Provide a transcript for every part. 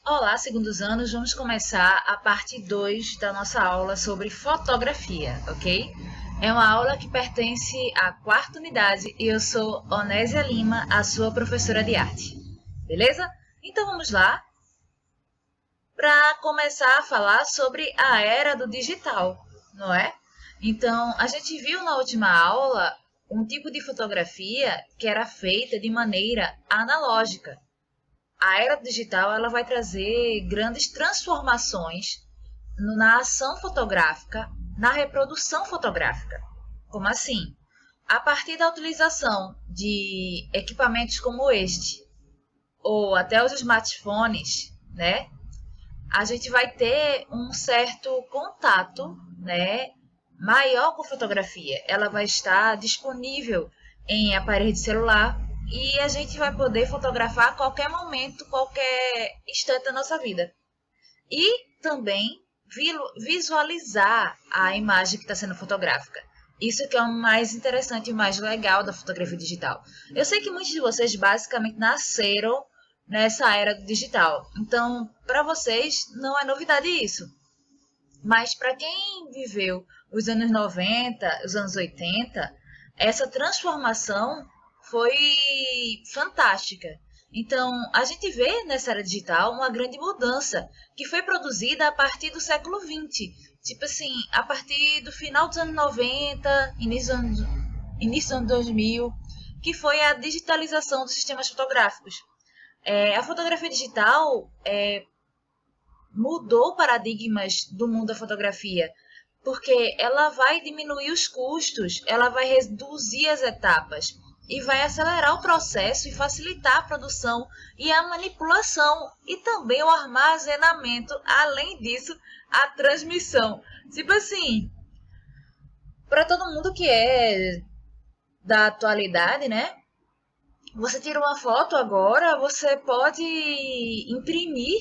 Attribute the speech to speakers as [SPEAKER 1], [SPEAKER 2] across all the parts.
[SPEAKER 1] Olá, segundos anos, vamos começar a parte 2 da nossa aula sobre fotografia, ok? É uma aula que pertence à quarta unidade e eu sou Onésia Lima, a sua professora de arte. Beleza? Então vamos lá para começar a falar sobre a era do digital, não é? Então, a gente viu na última aula um tipo de fotografia que era feita de maneira analógica. A era digital ela vai trazer grandes transformações na ação fotográfica, na reprodução fotográfica. Como assim? A partir da utilização de equipamentos como este, ou até os smartphones, né? A gente vai ter um certo contato, né, maior com fotografia. Ela vai estar disponível em aparelho de celular e a gente vai poder fotografar a qualquer momento, qualquer instante da nossa vida. E também visualizar a imagem que está sendo fotográfica. Isso que é o mais interessante e o mais legal da fotografia digital. Eu sei que muitos de vocês basicamente nasceram nessa era do digital. Então, para vocês, não é novidade isso. Mas para quem viveu os anos 90, os anos 80, essa transformação foi fantástica. Então, a gente vê nessa era digital uma grande mudança que foi produzida a partir do século XX. Tipo assim, a partir do final dos anos 90, início dos anos 2000, que foi a digitalização dos sistemas fotográficos. A fotografia digital mudou paradigmas do mundo da fotografia, porque ela vai diminuir os custos, ela vai reduzir as etapas e vai acelerar o processo e facilitar a produção e a manipulação e também o armazenamento, além disso, a transmissão. Tipo assim, para todo mundo que é da atualidade, né? Você tira uma foto agora, você pode imprimir,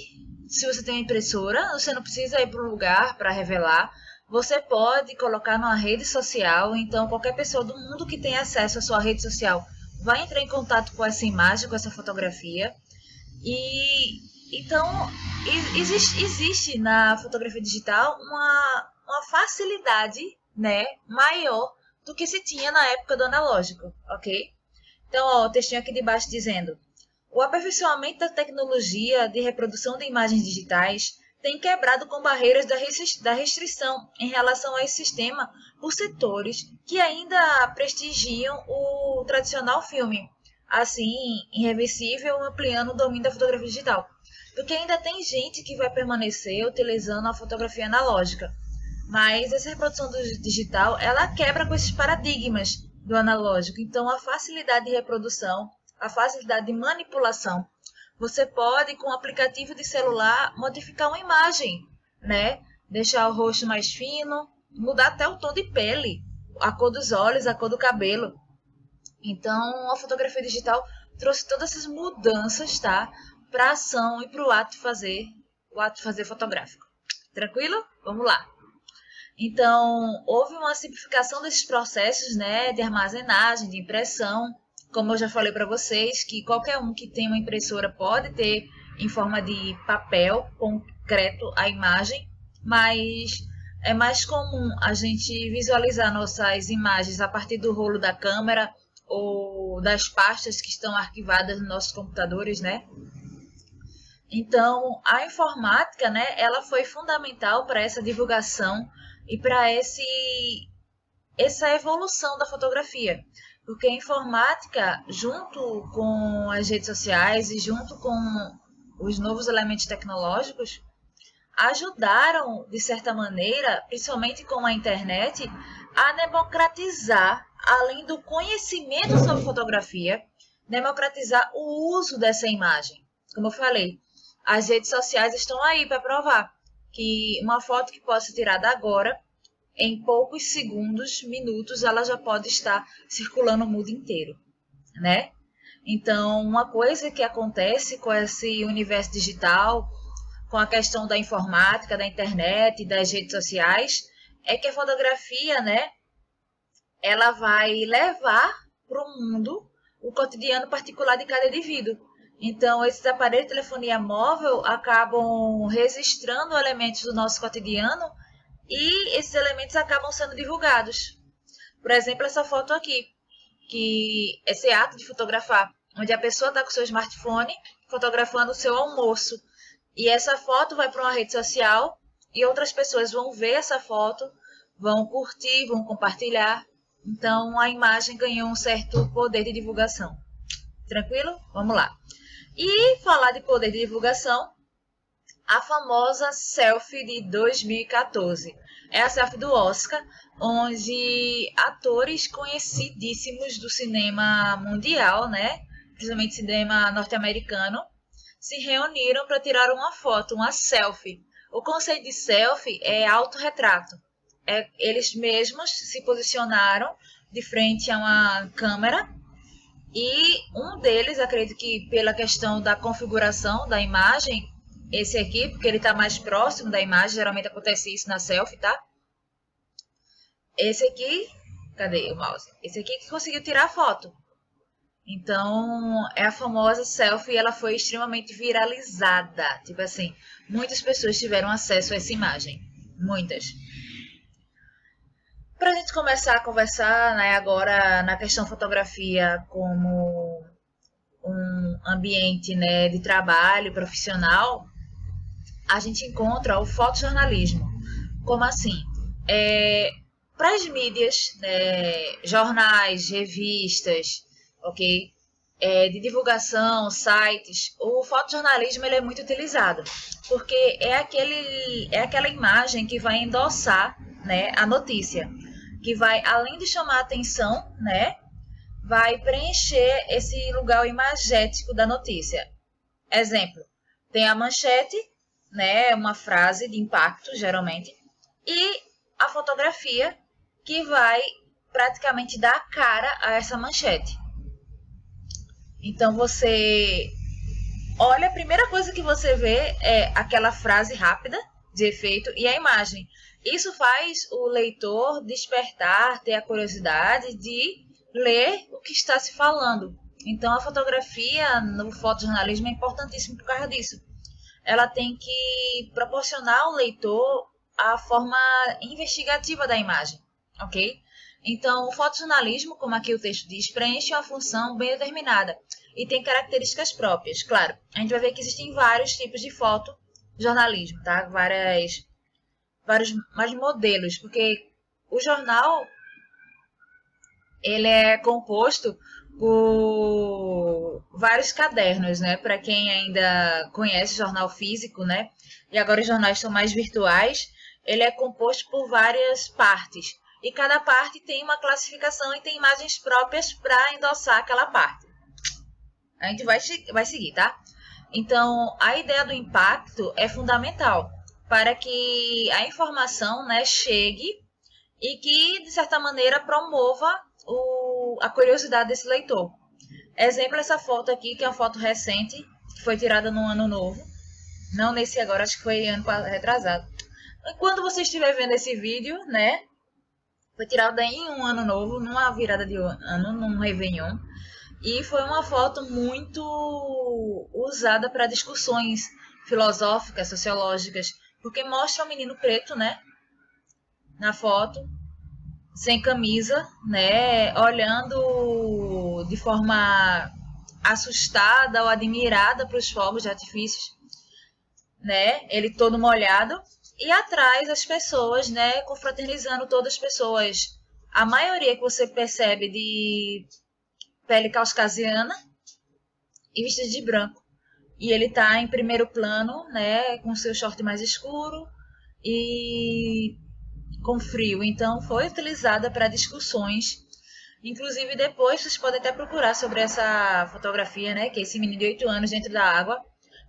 [SPEAKER 1] se você tem uma impressora, você não precisa ir para o lugar para revelar. Você pode colocar numa rede social, então qualquer pessoa do mundo que tem acesso à sua rede social vai entrar em contato com essa imagem, com essa fotografia. E então existe na fotografia digital uma facilidade, né, maior do que se tinha na época do analógico, ok? Então, ó, o textinho aqui de baixo dizendo: o aperfeiçoamento da tecnologia de reprodução de imagens digitais tem quebrado com barreiras da restrição em relação a esse sistema por setores que ainda prestigiam o tradicional filme, assim, irreversível, ampliando o domínio da fotografia digital. Porque ainda tem gente que vai permanecer utilizando a fotografia analógica, mas essa reprodução do digital, ela quebra com esses paradigmas do analógico. Então, a facilidade de reprodução, a facilidade de manipulação. Você pode, com o aplicativo de celular, modificar uma imagem, né? Deixar o rosto mais fino, mudar até o tom de pele, a cor dos olhos, a cor do cabelo. Então, a fotografia digital trouxe todas essas mudanças, tá? Para a ação e para o ato de fazer fotográfico. Tranquilo? Vamos lá. Então, houve uma simplificação desses processos, né, de armazenagem, de impressão. Como eu já falei para vocês, que qualquer um que tem uma impressora pode ter em forma de papel concreto a imagem, mas é mais comum a gente visualizar nossas imagens a partir do rolo da câmera ou das pastas que estão arquivadas nos nossos computadores, né? Então, a informática, né, ela foi fundamental para essa divulgação e para essa evolução da fotografia. Porque a informática, junto com as redes sociais e junto com os novos elementos tecnológicos, ajudaram, de certa maneira, principalmente com a internet, a democratizar, além do conhecimento sobre fotografia, democratizar o uso dessa imagem. Como eu falei, as redes sociais estão aí para provar que uma foto que pode ser tirada agora, em poucos segundos, minutos, ela já pode estar circulando o mundo inteiro, né? Então, uma coisa que acontece com esse universo digital, com a questão da informática, da internet, das redes sociais, é que a fotografia, né, ela vai levar para o mundo o cotidiano particular de cada indivíduo. Então, esses aparelhos de telefonia móvel acabam registrando elementos do nosso cotidiano e esses elementos acabam sendo divulgados. Por exemplo, essa foto aqui, que esse ato de fotografar, onde a pessoa está com seu smartphone fotografando o seu almoço. E essa foto vai para uma rede social e outras pessoas vão ver essa foto, vão curtir, vão compartilhar. Então, a imagem ganhou um certo poder de divulgação. Tranquilo? Vamos lá. E falar de poder de divulgação, a famosa selfie de 2014. É a selfie do Oscar, onde atores conhecidíssimos do cinema mundial, né, principalmente cinema norte-americano, se reuniram para tirar uma foto, uma selfie. O conceito de selfie é autorretrato. Eles mesmos se posicionaram de frente a uma câmera e um deles, acredito que pela questão da configuração da imagem, esse aqui, porque ele está mais próximo da imagem, geralmente acontece isso na selfie, tá? Esse aqui, cadê o mouse? Esse aqui que conseguiu tirar a foto. Então, é a famosa selfie, ela foi extremamente viralizada. Tipo assim, muitas pessoas tiveram acesso a essa imagem. Muitas. Para a gente começar a conversar, né, agora na questão fotografia como um ambiente, né, de trabalho profissional, a gente encontra o fotojornalismo. Como assim? Para as mídias, né, jornais, revistas, ok? De divulgação, sites, o fotojornalismo ele é muito utilizado, porque é aquela imagem que vai endossar, né, a notícia, que vai, além de chamar a atenção, né, vai preencher esse lugar imagético da notícia. Exemplo, tem a manchete, né, uma frase de impacto, geralmente, e a fotografia que vai praticamente dar cara a essa manchete. Então, você olha, a primeira coisa que você vê é aquela frase rápida de efeito e a imagem. Isso faz o leitor despertar, ter a curiosidade de ler o que está se falando. Então, a fotografia no fotojornalismo é importantíssima por causa disso. Ela tem que proporcionar ao leitor a forma investigativa da imagem, ok? Então, o fotojornalismo, como aqui o texto diz, preenche uma função bem determinada e tem características próprias. Claro, a gente vai ver que existem vários tipos de fotojornalismo, tá? Vários mais modelos, porque o jornal ele é composto por vários cadernos, né? Para quem ainda conhece jornal físico, né? E agora os jornais são mais virtuais, ele é composto por várias partes. E cada parte tem uma classificação e tem imagens próprias para endossar aquela parte. A gente vai seguir, tá? Então, a ideia do impacto é fundamental para que a informação, né, chegue e que, de certa maneira, promova a curiosidade desse leitor. Exemplo, essa foto aqui, que é uma foto recente, que foi tirada no ano novo. Não nesse agora, acho que foi ano retrasado. Quando você estiver vendo esse vídeo, né, foi tirada em um ano novo, numa virada de ano, num Réveillon. E foi uma foto muito usada para discussões filosóficas, sociológicas, porque mostra um menino preto, né, na foto, sem camisa, né, olhando de forma assustada ou admirada para os fogos de artifícios, né, ele todo molhado, e atrás as pessoas, né, confraternizando todas as pessoas, a maioria que você percebe de pele caucasiana e vestido de branco. E ele tá em primeiro plano, né, com seu short mais escuro e com frio. Então, foi utilizada para discussões. Inclusive, depois vocês podem até procurar sobre essa fotografia, né, que é esse menino de 8 anos dentro da água,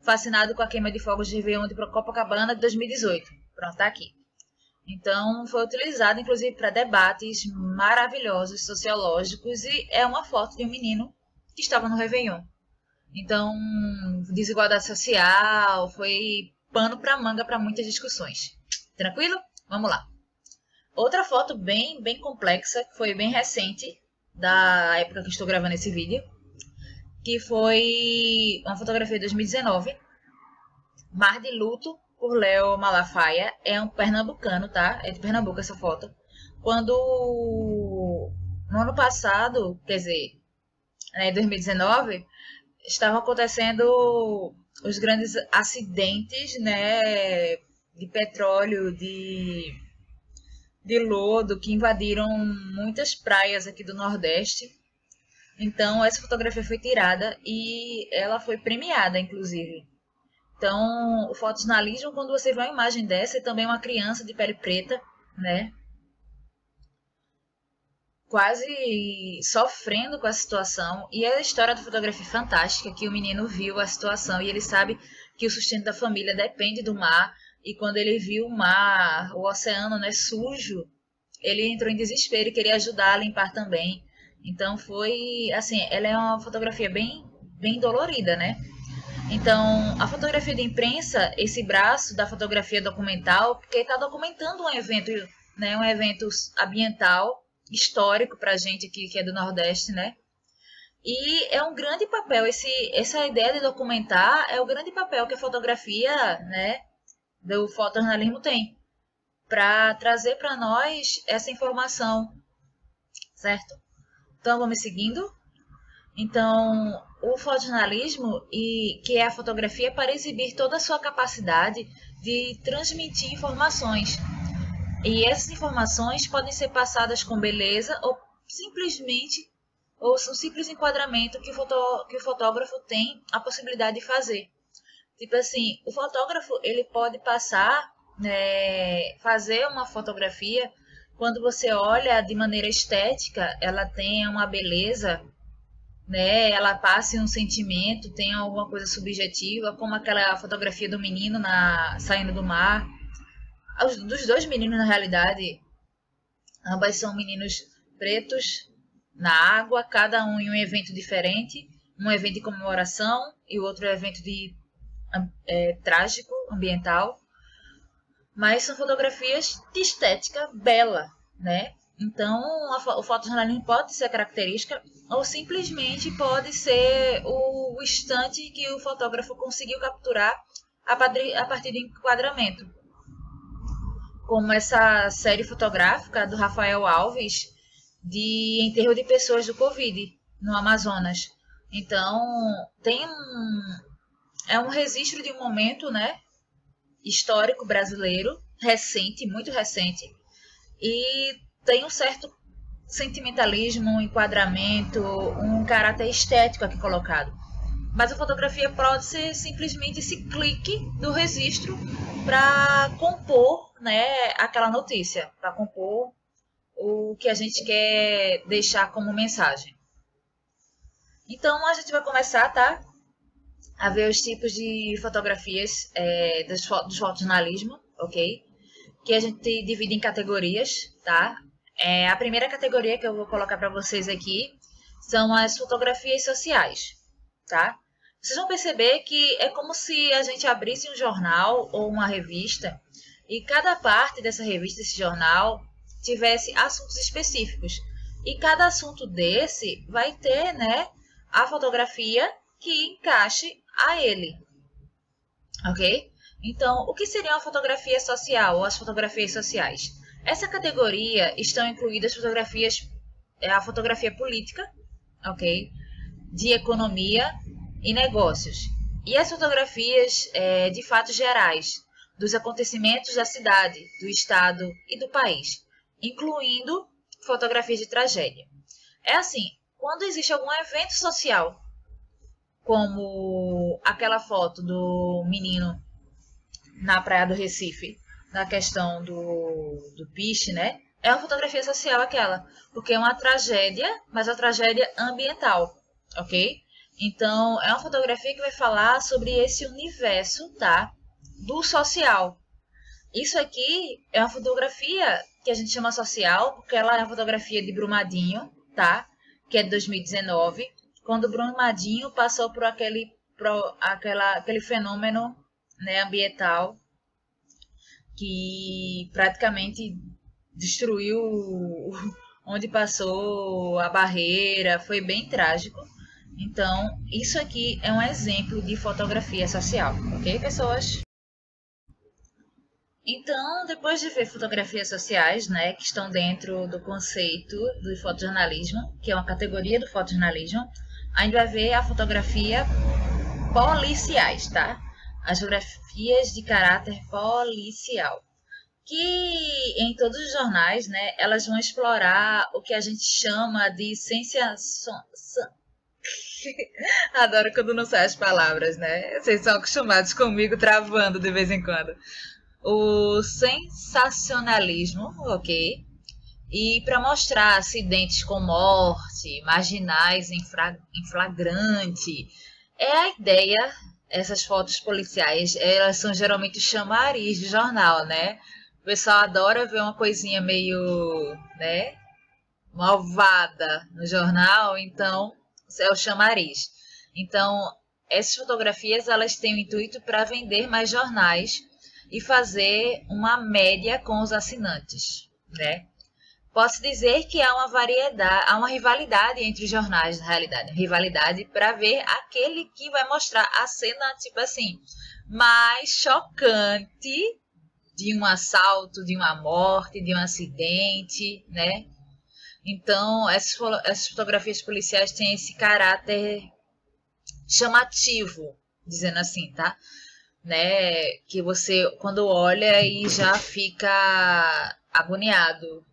[SPEAKER 1] fascinado com a queima de fogos de Réveillon de Copacabana de 2018. Pronto, tá aqui. Então, foi utilizado, inclusive, para debates maravilhosos, sociológicos, e é uma foto de um menino que estava no Réveillon. Então, desigualdade social, foi pano para manga para muitas discussões. Tranquilo? Vamos lá. Outra foto bem complexa, que foi bem recente, da época que estou gravando esse vídeo, que foi uma fotografia de 2019, Mar de Luto, por Léo Malafaia. É um pernambucano, tá? É de Pernambuco essa foto. Quando, no ano passado, quer dizer, em 2019, estavam acontecendo os grandes acidentes, né, de petróleo, de lodo, que invadiram muitas praias aqui do Nordeste. Então, essa fotografia foi tirada e ela foi premiada, inclusive. Então, o fotojornalismo, quando você vê uma imagem dessa, é também uma criança de pele preta, né, quase sofrendo com a situação. E a história da fotografia é fantástica, que o menino viu a situação e ele sabe que o sustento da família depende do mar. E quando ele viu o mar, o oceano, né, sujo, ele entrou em desespero e queria ajudar a limpar também. Então foi, assim, ela é uma fotografia bem dolorida, né? Então, a fotografia de imprensa, esse braço da fotografia documental, porque está documentando um evento, né, um evento ambiental, histórico para a gente aqui que é do Nordeste, né? E é um grande papel, essa ideia de documentar é o grande papel que a fotografia, né, do fotojornalismo tem, para trazer para nós essa informação, certo? Então, vamos seguindo. Então, o fotojornalismo, que é a fotografia para exibir toda a sua capacidade de transmitir informações. E essas informações podem ser passadas com beleza ou simplesmente ou um simples enquadramento que o fotógrafo tem a possibilidade de fazer. Tipo assim, o fotógrafo ele pode passar, né, fazer uma fotografia quando você olha de maneira estética, ela tem uma beleza, né? Ela passa um sentimento, tem alguma coisa subjetiva, como aquela fotografia do menino saindo do mar. Dos dois meninos, na realidade, ambas são meninos pretos na água, cada um em um evento diferente. Um evento de comemoração e o outro evento trágico, ambiental. Mas são fotografias de estética bela, né? Então, o fotojornalismo pode ser característica ou simplesmente pode ser o instante que o fotógrafo conseguiu capturar a partir do enquadramento. Como essa série fotográfica do Rafael Alves de enterro de pessoas do Covid no Amazonas. Então, é um registro de um momento, né, histórico brasileiro, recente, muito recente, e tem um certo sentimentalismo, um enquadramento, um caráter estético aqui colocado. Mas a fotografia pode ser simplesmente esse clique do registro para compor, né, aquela notícia, para compor o que a gente quer deixar como mensagem. Então a gente vai começar, tá, a ver os tipos de fotografias do fotojornalismo, ok? Que a gente divide em categorias, tá? A primeira categoria que eu vou colocar para vocês aqui são as fotografias sociais, tá? Vocês vão perceber que é como se a gente abrisse um jornal ou uma revista e cada parte dessa revista, desse jornal, tivesse assuntos específicos. E cada assunto desse vai ter, né, a fotografia que encaixe a ele, ok? Então, o que seria uma fotografia social ou as fotografias sociais? Essa categoria estão incluídas a fotografia política, ok? De economia e negócios. E as fotografias de fatos gerais, dos acontecimentos da cidade, do estado e do país, incluindo fotografias de tragédia. É assim, quando existe algum evento social, como aquela foto do menino na praia do Recife, na questão do piche, né? É uma fotografia social aquela, porque é uma tragédia, mas uma tragédia ambiental, ok? Então, é uma fotografia que vai falar sobre esse universo, tá? Do social. Isso aqui é uma fotografia que a gente chama social, porque ela é uma fotografia de Brumadinho, tá? Que é de 2019, quando Brumadinho passou por aquele fenômeno, né, ambiental que praticamente destruiu onde passou a barreira, foi bem trágico. Então, isso aqui é um exemplo de fotografia social, ok, pessoas? Então, depois de ver fotografias sociais, né, que estão dentro do conceito do fotojornalismo, que é uma categoria do fotojornalismo, a gente vai ver a fotografia policiais, tá? As fotografias de caráter policial, que em todos os jornais, né, elas vão explorar o que a gente chama de sensação. Adoro quando não saem as palavras, né? Vocês são acostumados comigo travando de vez em quando. O sensacionalismo, ok? E para mostrar acidentes com morte, marginais em flagrante, é a ideia. Essas fotos policiais, elas são geralmente chamariz de jornal, né? O pessoal adora ver uma coisinha meio, né, malvada no jornal, então é o chamariz. Então, essas fotografias, elas têm o intuito para vender mais jornais e fazer uma média com os assinantes, né? Posso dizer que há uma variedade, há uma rivalidade entre os jornais, na realidade. Rivalidade para ver aquele que vai mostrar a cena, tipo assim, mais chocante de um assalto, de uma morte, de um acidente, né? Então, essas fotografias policiais têm esse caráter chamativo, dizendo assim, tá? Né? Que você, quando olha e já fica agoniado.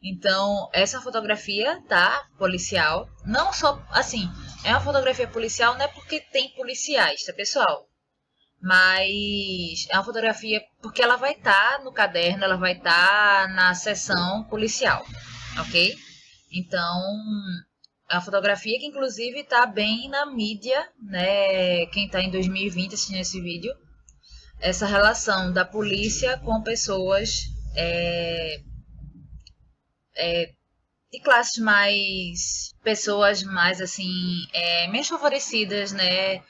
[SPEAKER 1] Então, essa fotografia, tá? Policial. Não só, assim, é uma fotografia policial, não é porque tem policiais, tá, pessoal? Mas é uma fotografia porque ela vai estar no caderno, ela vai estar na seção policial, ok? Então, é uma fotografia que inclusive está bem na mídia, né? Quem está em 2020 assistindo esse vídeo, essa relação da polícia com pessoas de classes mais, pessoas mais assim, menos favorecidas, né?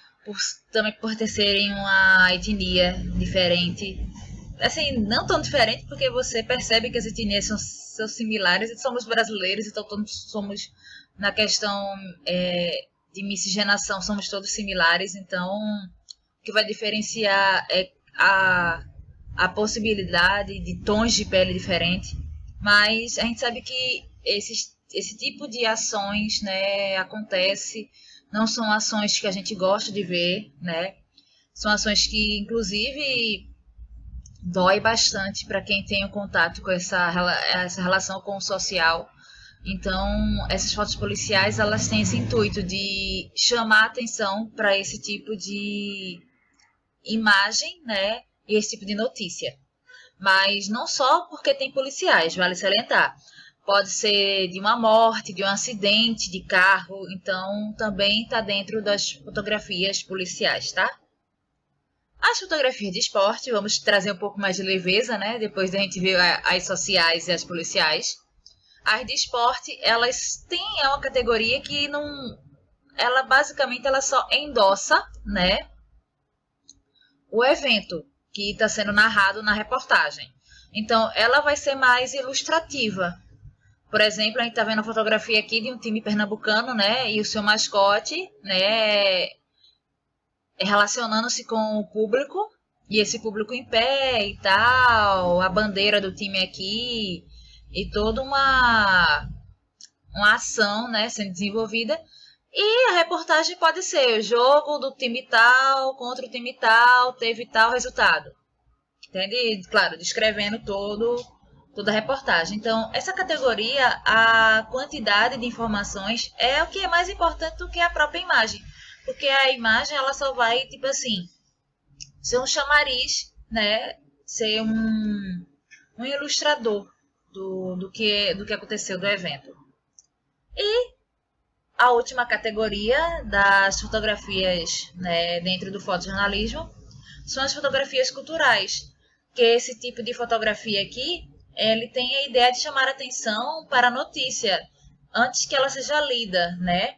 [SPEAKER 1] Também por terem uma etnia diferente. Assim, não tão diferente, porque você percebe que as etnias são similares e somos brasileiros, então todos somos, na questão de miscigenação, somos todos similares. Então, o que vai diferenciar é a possibilidade de tons de pele diferentes. Mas a gente sabe que esse tipo de ações, né, acontece, não são ações que a gente gosta de ver, né? São ações que, inclusive, dói bastante para quem tem o contato com essa relação com o social. Então, essas fotos policiais, elas têm esse intuito de chamar atenção para esse tipo de imagem, né? E esse tipo de notícia. Mas não só porque tem policiais, vale salientar. Pode ser de uma morte, de um acidente de carro, então também está dentro das fotografias policiais, tá? As fotografias de esporte, vamos trazer um pouco mais de leveza, né? Depois da gente ver as sociais e as policiais. As de esporte, elas têm uma categoria que não... Ela basicamente ela só endossa, né, o evento que está sendo narrado na reportagem. Então, ela vai ser mais ilustrativa. Por exemplo, a gente está vendo a fotografia aqui de um time pernambucano, né? E o seu mascote, né? Relacionando-se com o público. E esse público em pé e tal. A bandeira do time aqui. E toda uma ação, né? Sendo desenvolvida. E a reportagem pode ser o jogo do time tal contra o time tal, teve tal resultado. Entende? Claro, descrevendo toda a reportagem. Então, essa categoria, a quantidade de informações é o que é mais importante do que a própria imagem. Porque a imagem, ela só vai, tipo assim, ser um chamariz, né? Ser um ilustrador do que aconteceu do evento. E a última categoria das fotografias, né, dentro do fotojornalismo são as fotografias culturais, que esse tipo de fotografia aqui, ele tem a ideia de chamar a atenção para a notícia antes que ela seja lida, né?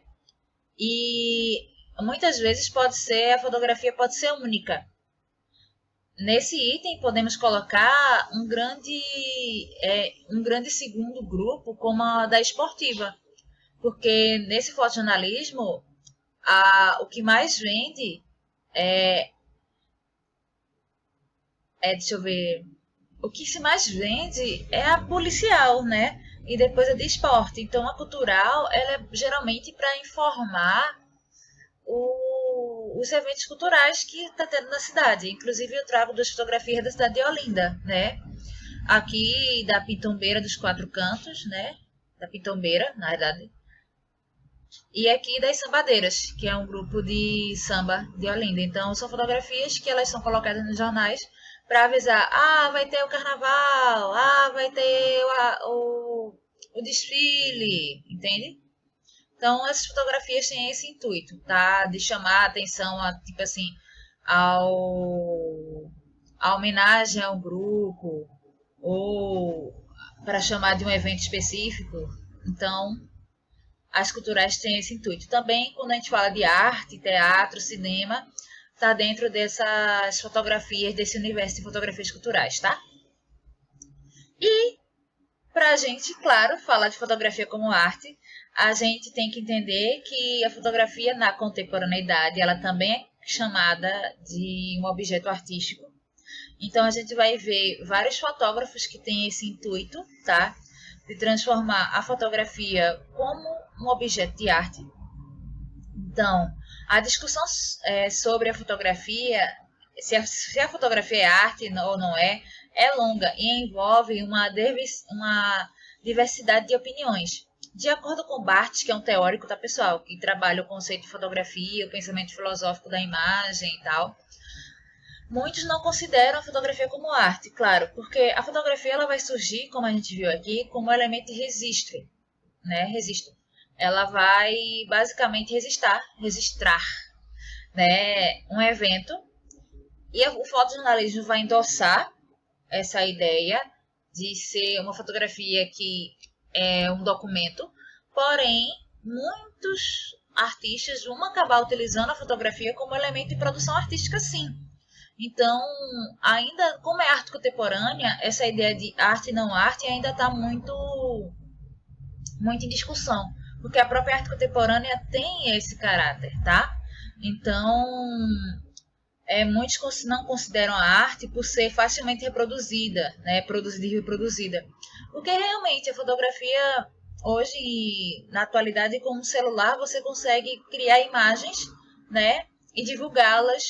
[SPEAKER 1] E muitas vezes a fotografia pode ser única. Nesse item podemos colocar um grande segundo grupo como a da esportiva. Porque nesse fotojornalismo, o que mais vende deixa eu ver, o que se mais vende é a policial, né? E depois a de esporte. Então a cultural, ela é geralmente para informar os eventos culturais que está tendo na cidade. Inclusive eu trago duas fotografias da cidade de Olinda, né? Aqui da Pitombeira dos Quatro Cantos, né? Da Pitombeira, na verdade. E aqui das Sambadeiras, que é um grupo de samba de Olinda. Então são fotografias que elas são colocadas nos jornais para avisar, vai ter o carnaval, vai ter o desfile, entende? Então essas fotografias têm esse intuito, tá? De chamar a atenção tipo assim, a homenagem ao grupo, ou para chamar de um evento específico. Então, as culturais têm esse intuito. Também, quando a gente fala de arte, teatro, cinema, está dentro dessas fotografias, desse universo de fotografias culturais, tá? E, para a gente, claro, falar de fotografia como arte, a gente tem que entender que a fotografia na contemporaneidade, ela também é chamada de um objeto artístico. Então, a gente vai ver vários fotógrafos que têm esse intuito, tá? De transformar a fotografia como um objeto de arte. Então, a discussão sobre a fotografia, se a fotografia é arte ou não é longa e envolve uma diversidade de opiniões. De acordo com Barthes, que é um teórico, tá, pessoal, que trabalha o conceito de fotografia, o pensamento filosófico da imagem e tal, muitos não consideram a fotografia como arte, claro, porque a fotografia ela vai surgir, como a gente viu aqui, como elemento de registro, né? Registro. Ela vai basicamente registrar, né, um evento, e o fotojornalismo vai endossar essa ideia de ser uma fotografia que é um documento, porém, muitos artistas vão acabar utilizando a fotografia como elemento de produção artística, sim. Então, ainda como é arte contemporânea, essa ideia de arte e não arte ainda está muito em discussão, porque a própria arte contemporânea tem esse caráter, tá? Então, muitos não consideram a arte por ser facilmente reproduzida, né? Produzida e reproduzida. Porque realmente a fotografia, hoje, na atualidade, com um celular, você consegue criar imagens, né? E divulgá-las.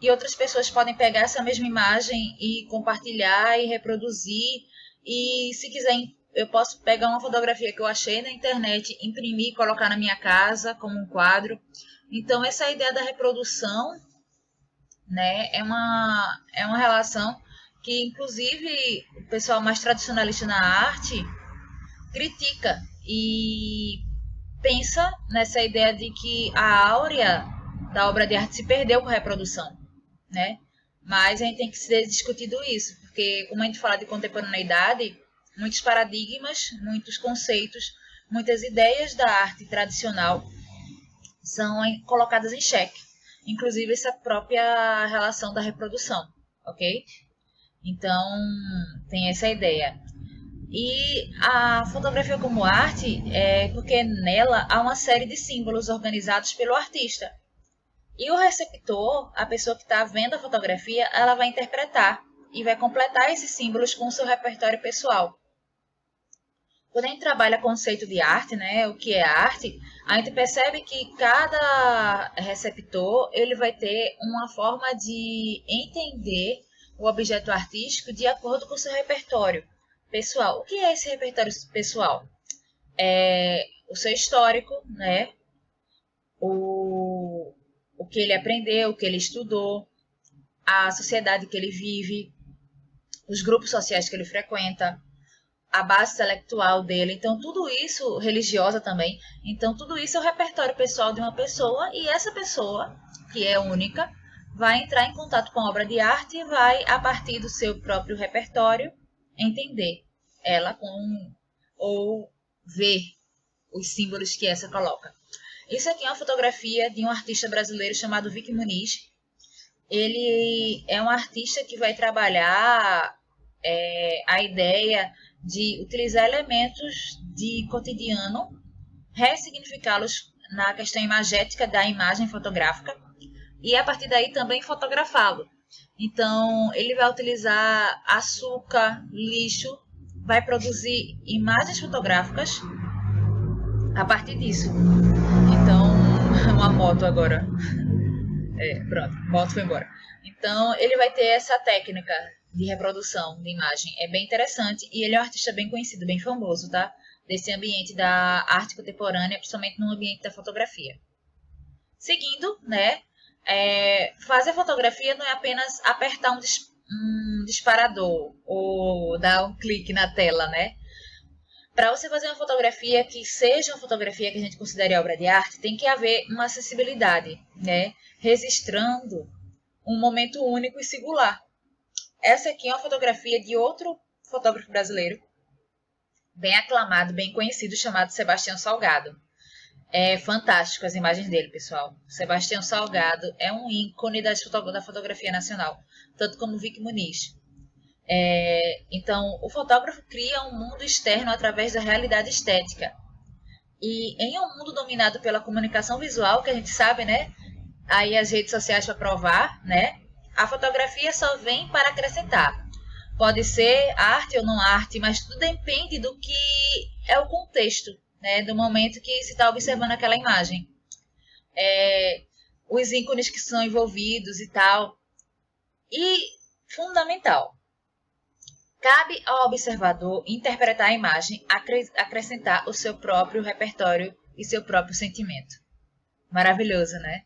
[SPEAKER 1] E outras pessoas podem pegar essa mesma imagem e compartilhar e reproduzir. E se quiser, eu posso pegar uma fotografia que eu achei na internet, imprimir e colocar na minha casa como um quadro. Então, essa ideia da reprodução, né, é uma relação que, inclusive, o pessoal mais tradicionalista na arte critica e pensa nessa ideia de que a áurea da obra de arte se perdeu com a reprodução, né? Mas a gente tem que ser discutido isso, porque como a gente fala de contemporaneidade, muitos paradigmas, muitos conceitos, muitas ideias da arte tradicional são colocadas em xeque, inclusive essa própria relação da reprodução, ok? Então, tem essa ideia. E a fotografia como arte é porque nela há uma série de símbolos organizados pelo artista. E o receptor, a pessoa que está vendo a fotografia, ela vai interpretar e vai completar esses símbolos com o seu repertório pessoal. Quando a gente trabalha conceito de arte, né, o que é arte, a gente percebe que cada receptor ele vai ter uma forma de entender o objeto artístico de acordo com o seu repertório pessoal. O que é esse repertório pessoal? É o seu histórico, né? O que ele aprendeu, o que ele estudou, a sociedade que ele vive, os grupos sociais que ele frequenta, a base intelectual dele. Então, tudo isso, religiosa também. Então, tudo isso é o repertório pessoal de uma pessoa, e essa pessoa, que é única, vai entrar em contato com a obra de arte e vai, a partir do seu próprio repertório, entender ela ou ver os símbolos que essa coloca. Isso aqui é uma fotografia de um artista brasileiro chamado Vic Muniz. Ele é um artista que vai trabalhar a ideia de utilizar elementos de cotidiano ressignificá-los na questão imagética da imagem fotográfica e a partir daí também fotografá-lo. Então, ele vai utilizar açúcar, lixo, vai produzir imagens fotográficas a partir disso. Então, uma moto agora. Pronto, a moto foi embora. Então, ele vai ter essa técnica de reprodução de imagem. É bem interessante e ele é um artista bem conhecido, bem famoso, tá? Desse ambiente da arte contemporânea, principalmente no ambiente da fotografia. Seguindo, né? Fazer fotografia não é apenas apertar um disparador ou dar um clique na tela, né? Para você fazer uma fotografia que seja uma fotografia que a gente considere obra de arte, tem que haver uma sensibilidade, né? Registrando um momento único e singular. Essa aqui é uma fotografia de outro fotógrafo brasileiro, bem aclamado, bem conhecido, chamado Sebastião Salgado. É fantástico as imagens dele, pessoal. Sebastião Salgado é um ícone da fotografia nacional, tanto como Vic Muniz. Então, o fotógrafo cria um mundo externo através da realidade estética. E em um mundo dominado pela comunicação visual, que a gente sabe, né? Aí as redes sociais para provar, né? A fotografia só vem para acrescentar. Pode ser arte ou não arte, mas tudo depende do que é o contexto, né? Do momento que se está observando aquela imagem. Os ícones que são envolvidos e tal. E, fundamental, cabe ao observador interpretar a imagem, acrescentar o seu próprio repertório e seu próprio sentimento. Maravilhoso, né?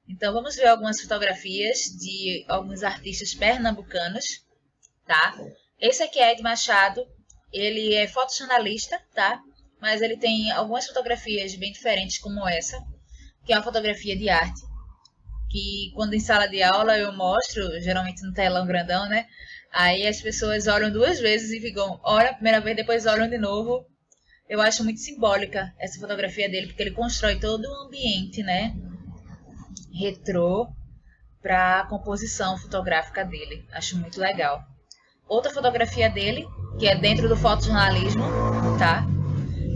[SPEAKER 1] Então, vamos ver algumas fotografias de alguns artistas pernambucanos, tá? Esse aqui é Ed Machado, ele é fotojornalista, tá? Mas ele tem algumas fotografias bem diferentes como essa, que é uma fotografia de arte, que quando em sala de aula eu mostro, geralmente no telão grandão, né? Aí as pessoas olham 2 vezes e ficam, olham a primeira vez, depois olham de novo. Eu acho muito simbólica essa fotografia dele, porque ele constrói todo um ambiente, né? Retrô para a composição fotográfica dele. Acho muito legal. Outra fotografia dele, que é dentro do fotojornalismo, tá?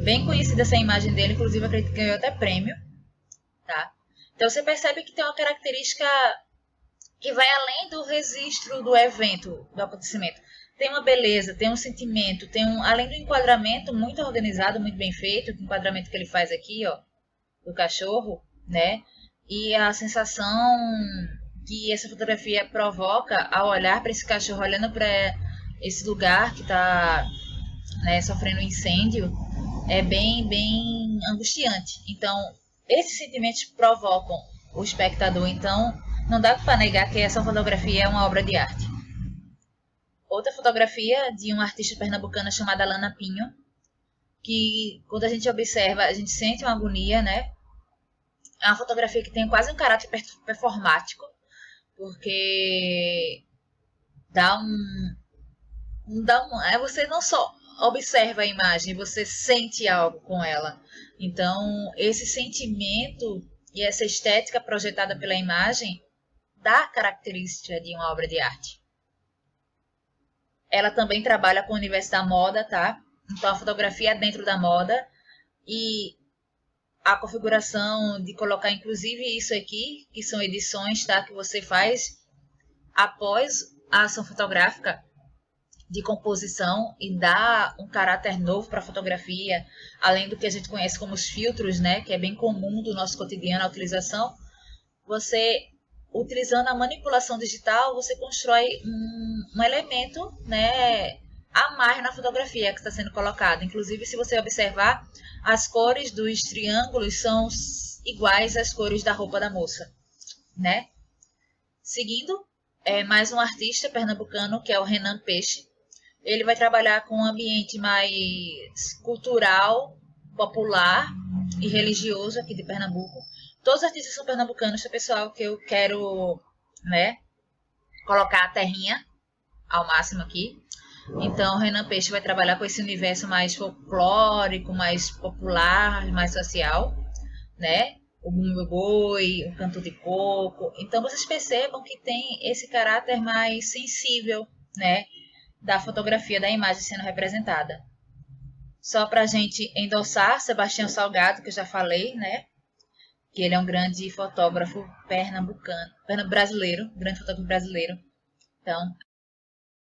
[SPEAKER 1] Bem conhecida essa imagem dele, inclusive acredito que ganhou até prêmio, tá? Então você percebe que tem uma característica que vai além do registro do evento, do acontecimento. Tem uma beleza, tem um sentimento, além do enquadramento muito organizado, muito bem feito, o enquadramento que ele faz aqui, ó, do cachorro, né? E a sensação que essa fotografia provoca ao olhar para esse cachorro, olhando para esse lugar que está, né, sofrendo um incêndio, é bem, bem angustiante. Então, esses sentimentos provocam o espectador. Então, não dá para negar que essa fotografia é uma obra de arte. Outra fotografia de uma artista pernambucana chamada Lana Pinho, que quando a gente observa, a gente sente uma agonia, né? É uma fotografia que tem quase um caráter performático, porque você não só observa a imagem, você sente algo com ela. Então, esse sentimento e essa estética projetada pela imagem dá característica de uma obra de arte. Ela também trabalha com o universo da moda, tá? Então, a fotografia é dentro da moda e a configuração de colocar inclusive isso aqui, que são edições, tá? Que você faz após a ação fotográfica de composição e dá um caráter novo para a fotografia, além do que a gente conhece como os filtros, né? Que é bem comum do nosso cotidiano a utilização. Você, utilizando a manipulação digital, você constrói um elemento, né, a mais na fotografia que está sendo colocada. Inclusive, se você observar, as cores dos triângulos são iguais às cores da roupa da moça, né? Seguindo, mais um artista pernambucano, que é o Renan Peixe. Ele vai trabalhar com um ambiente mais cultural, popular e religioso aqui de Pernambuco. Todos os artistas são pernambucanos, tá, pessoal? Que eu quero, né, colocar a terrinha ao máximo aqui. Então, o Renan Peixe vai trabalhar com esse universo mais folclórico, mais popular, mais social, né? O bumbo boi, o canto de coco. Então, vocês percebam que tem esse caráter mais sensível, né, da fotografia, da imagem sendo representada. Só para a gente endossar, Sebastião Salgado, que eu já falei, né? Que ele é um grande fotógrafo pernambucano, brasileiro, grande fotógrafo brasileiro. Então,